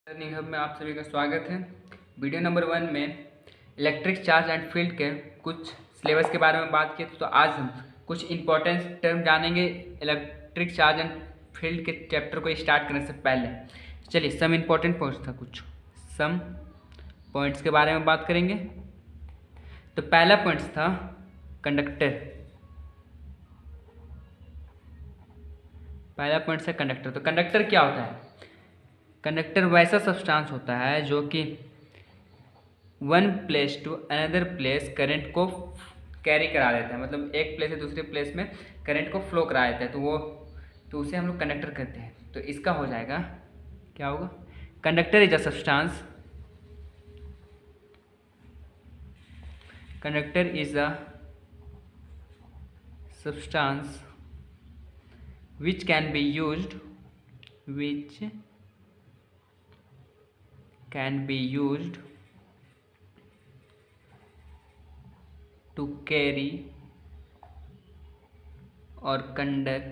Learning hub में आप सभी का स्वागत है। वीडियो नंबर 1 में इलेक्ट्रिक चार्ज एंड फील्ड के कुछ सिलेबस के बारे में बात की, तो आज हम कुछ इंपॉर्टेंट टर्म जानेंगे इलेक्ट्रिक चार्ज एंड फील्ड के चैप्टर को स्टार्ट करने से पहले। चलिए, सम इंपॉर्टेंट पॉइंट्स था, कुछ सम पॉइंट्स के बारे में बात करेंगे। तो पहला पॉइंट्स था कंडक्टर। पहला पॉइंट्स है कंडक्टर। तो कंडक्टर क्या होता है? कंडक्टर वैसा सब्सटेंस होता है जो कि one place to another place current को कैरी करा देता है, मतलब एक प्लेस से दूसरे प्लेस में करंट को फ्लो करा देता है, तो उसे हम लोग कंडक्टर कहते हैं। तो इसका हो जाएगा, क्या होगा? Conductor is a substance, conductor is a substance which can be used to carry or conduct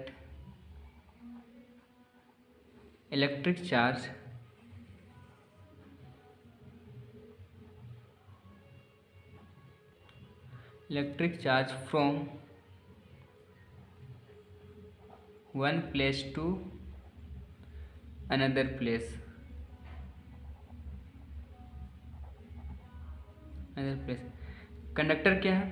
electric charge from one place to another place. Conductor क्या है?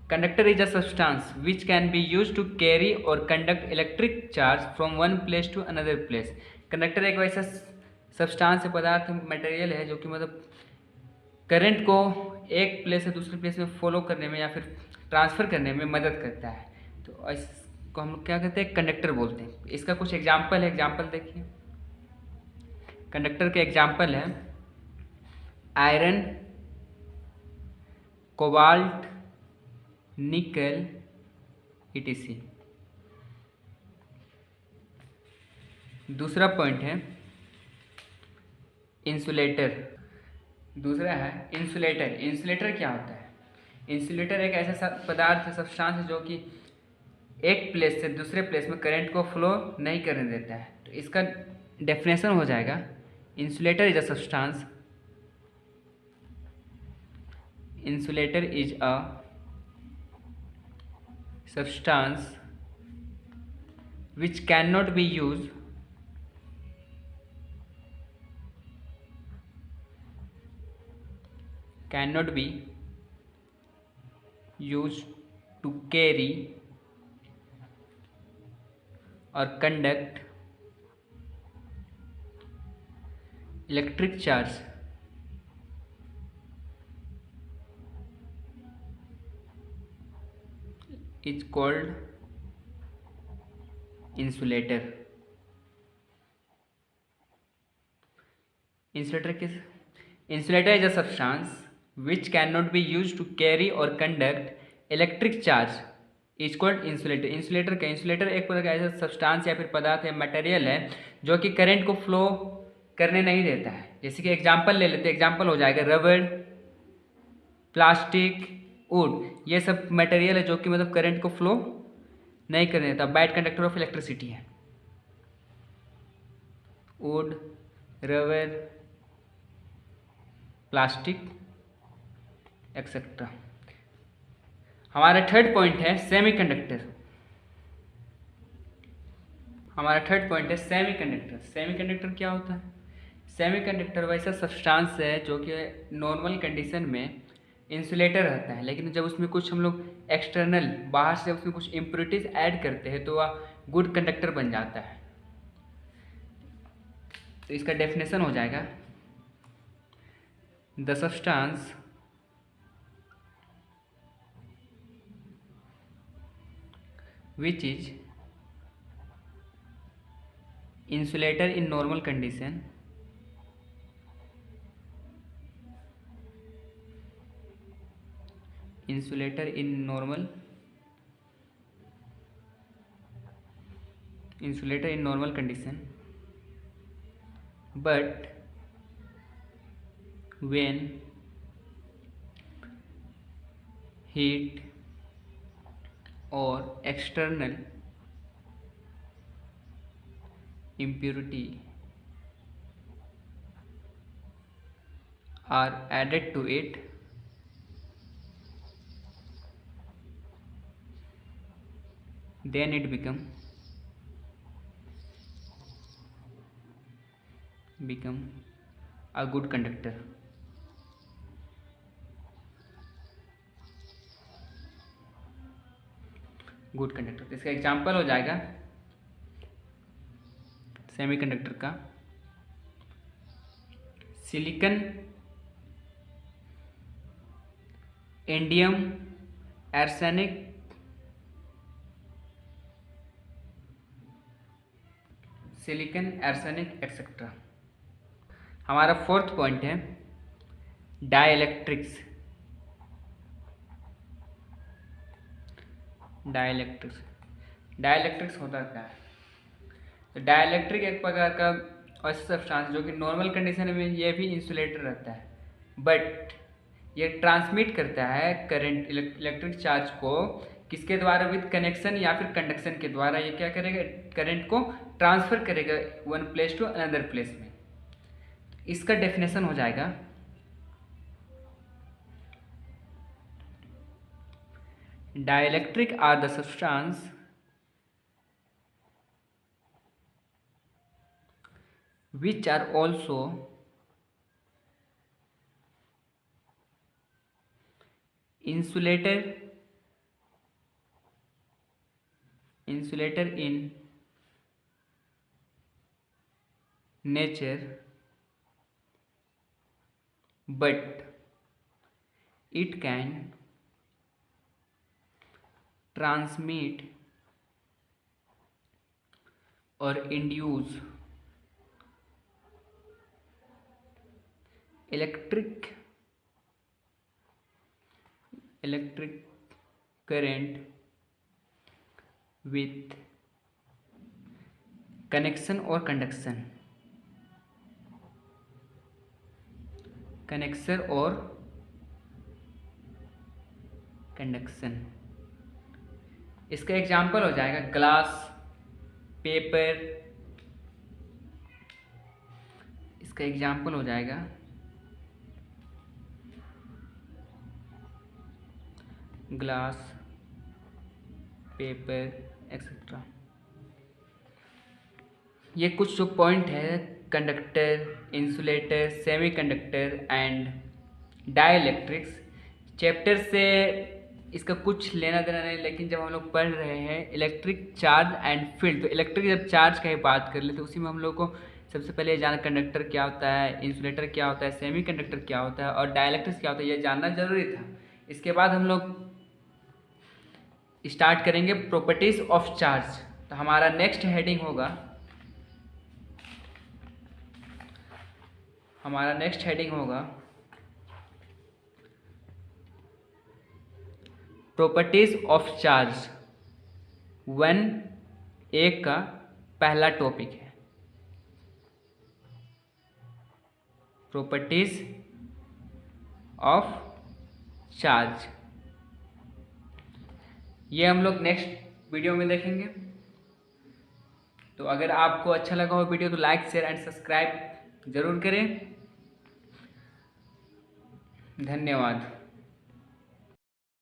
Conductor is a substance which can be use to carry or conduct electric charge from one place to another place. Conductor एक वैसा substance है, पदार्थ, material है जो कि मतलब करंट को एक प्लेस से दूसरे प्लेस में फॉलो करने में या फिर ट्रांसफ़र करने में मदद करता है। तो इसको हम लोग क्या कहते हैं? कंडक्टर बोलते हैं। इसका कुछ एग्जाम्पल है, एग्जाम्पल देखिए। कंडक्टर के एग्जाम्पल है आयरन, कोबाल्ट, निकल, etc। दूसरा पॉइंट है इंसुलेटर। दूसरा है इंसुलेटर। इंसुलेटर क्या होता है? इंसुलेटर एक ऐसा पदार्थ है, सब्सटेंस है जो कि एक प्लेस से दूसरे प्लेस में करंट को फ्लो नहीं करने देता है। तो इसका डेफिनेशन हो जाएगा, insulator is a substance, insulator is a substance which cannot be used to carry or conduct electric charge is called insulator। Insulator is a substance which cannot be used to carry or conduct electric charge is called insulator। Insulator एक प्रकार का ऐसा substance या फिर पदार्थ है, material है जो कि करंट को फ्लो करने नहीं देता है। जैसे कि एग्जांपल ले लेते हैं, एग्जांपल हो जाएगा रबड़, प्लास्टिक, वुड। ये सब मटेरियल है जो कि मतलब करंट को फ्लो नहीं करने देता, बैड कंडक्टर ऑफ इलेक्ट्रिसिटी है। Would, rubber, plastic etcetera. हमारा थर्ड पॉइंट है सेमीकंडक्टर। सेमीकंडक्टर क्या होता है? सेमीकंडक्टर वैसा सब्सटेंस है जो कि नॉर्मल कंडीशन में इंसुलेटर रहता है, लेकिन जब उसमें कुछ हम लोग एक्सटर्नल बाहर से उसमें कुछ इम्प्योरिटीज ऐड करते हैं तो वह गुड कंडक्टर बन जाता है। तो इसका डेफिनेशन हो जाएगा, the substance which is insulator in normal condition but when heat or external impurity are added to it, then it become a good conductor. Good conductor. तो इसका एग्जाम्पल हो जाएगा सेमीकंडक्टर का silicon, indium, arsenic, silicon, arsenic etcetera. हमारा fourth point है dielectrics. Dielectrics होता क्या है? तो डाइलेक्ट्रिक एक प्रकार का ऐसा सब्सटेंस जो कि नॉर्मल कंडीशन में ये भी इंसुलेटर रहता है, बट ये ट्रांसमिट करता है करंट, इलेक्ट्रिक चार्ज को किसके द्वारा? विद कनेक्शन या फिर कंडक्शन के द्वारा। ये क्या करेगा? करंट को ट्रांसफर करेगा one place to another place में। इसका डेफिनेशन हो जाएगा dielectric are the substance which are also insulator in nature, but it can transmit or induce electric current with connection or conduction, इसका एग्जाम्पल हो जाएगा glass, paper. इसका example हो जाएगा ग्लास, पेपर एक्सेट्रा। ये कुछ जो पॉइंट है conductor, insulator, semiconductor and dielectrics, chapter से इसका कुछ लेना देना नहीं, लेकिन जब हम लोग पढ़ रहे हैं इलेक्ट्रिक चार्ज एंड फील्ड, तो इलेक्ट्रिक जब चार्ज का ही बात कर ले तो उसी में हम लोग को सबसे पहले जाना कंडक्टर क्या होता है, इंसुलेटर क्या होता है, सेमीकंडक्टर क्या होता है और डाइलेक्ट्रिक्स क्या होता है, ये जानना जरूरी था। इसके बाद हम लोग स्टार्ट करेंगे प्रॉपर्टीज ऑफ चार्ज। तो हमारा नेक्स्ट हेडिंग होगा प्रॉपर्टीज ऑफ चार्ज 1A का पहला टॉपिक है प्रॉपर्टीज ऑफ चार्ज। ये हम लोग नेक्स्ट वीडियो में देखेंगे। तो अगर आपको अच्छा लगा हो वीडियो तो लाइक, शेयर एंड सब्सक्राइब जरूर करें। धन्यवाद।